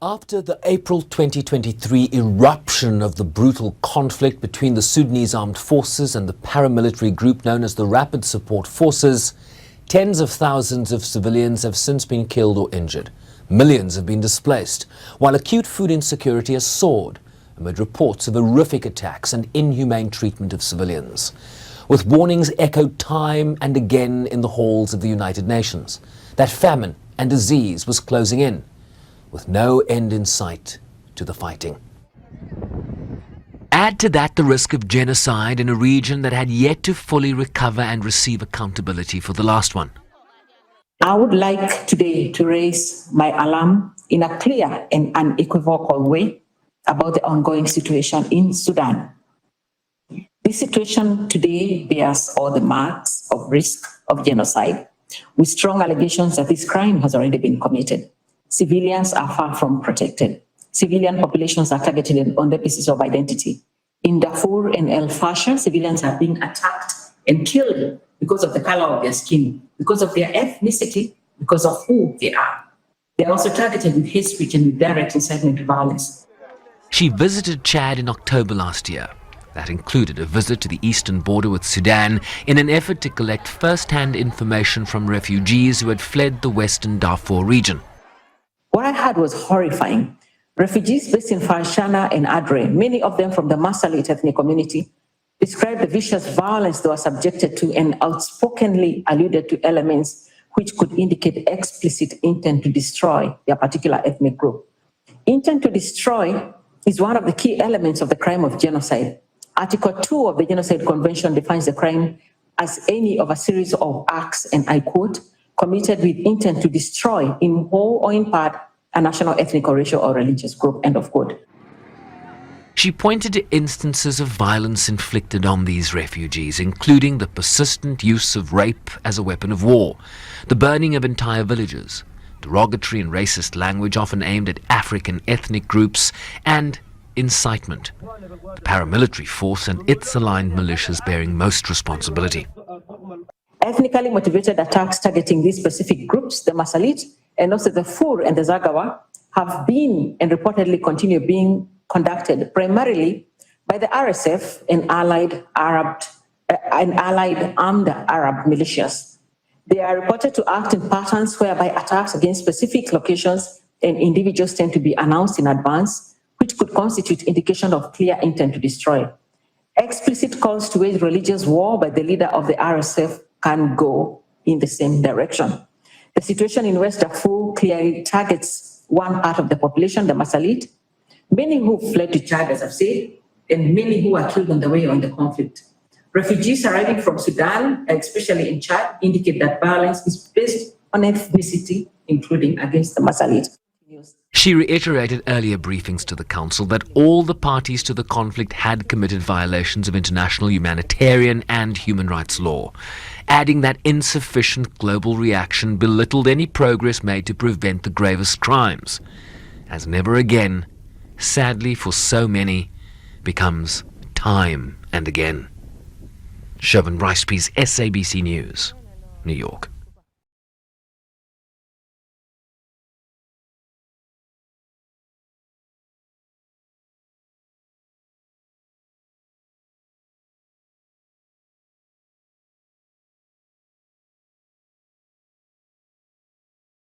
After the April 2023 eruption of the brutal conflict between the Sudanese armed forces and the paramilitary group known as the Rapid Support Forces, tens of thousands of civilians have since been killed or injured. Millions have been displaced, while acute food insecurity has soared amid reports of horrific attacks and inhumane treatment of civilians, with warnings echoed time and again in the halls of the United Nations that famine and disease was closing in, with no end in sight to the fighting. Add to that the risk of genocide in a region that had yet to fully recover and receive accountability for the last one. I would like today to raise my alarm in a clear and unequivocal way about the ongoing situation in Sudan. This situation today bears all the marks of risk of genocide, with strong allegations that this crime has already been committed. Civilians are far from protected. Civilian populations are targeted on the basis of identity. In Darfur and El Fasher, civilians are being attacked and killed because of the color of their skin, because of their ethnicity, because of who they are. They are also targeted with hate speech and with direct incitement to violence. She visited Chad in October last year. That included a visit to the eastern border with Sudan in an effort to collect first-hand information from refugees who had fled the western Darfur region. What I heard was horrifying. Refugees based in Farshana and Adre, many of them from the Masalit ethnic community, described the vicious violence they were subjected to and outspokenly alluded to elements which could indicate explicit intent to destroy their particular ethnic group. Intent to destroy is one of the key elements of the crime of genocide. Article 2 of the Genocide Convention defines the crime as any of a series of acts, and I quote, committed with intent to destroy in whole or in part a national, ethnic, or racial or religious group, end of quote. She pointed to instances of violence inflicted on these refugees, including the persistent use of rape as a weapon of war, the burning of entire villages, derogatory and racist language often aimed at African ethnic groups, and incitement, the paramilitary force and its aligned militias bearing most responsibility. Ethnically motivated attacks targeting these specific groups, the Masalit, and also the Fur and the Zagawa, have been and reportedly continue being conducted primarily by the RSF and allied armed Arab militias. They are reported to act in patterns whereby attacks against specific locations and individuals tend to be announced in advance, which could constitute indication of clear intent to destroy. Explicit calls to wage religious war by the leader of the RSF can go in the same direction. The situation in West Darfur clearly targets one part of the population, the Masalit, many who fled to Chad, as I've said, and many who are killed on the way or in the conflict. Refugees arriving from Sudan, especially in Chad, indicate that violence is based on ethnicity, including against the Masalit. She reiterated earlier briefings to the Council that all the parties to the conflict had committed violations of international humanitarian and human rights law, adding that insufficient global reaction belittled any progress made to prevent the gravest crimes, as never again, sadly for so many, becomes time and again. Chauvin Rice-Pease, SABC News, New York.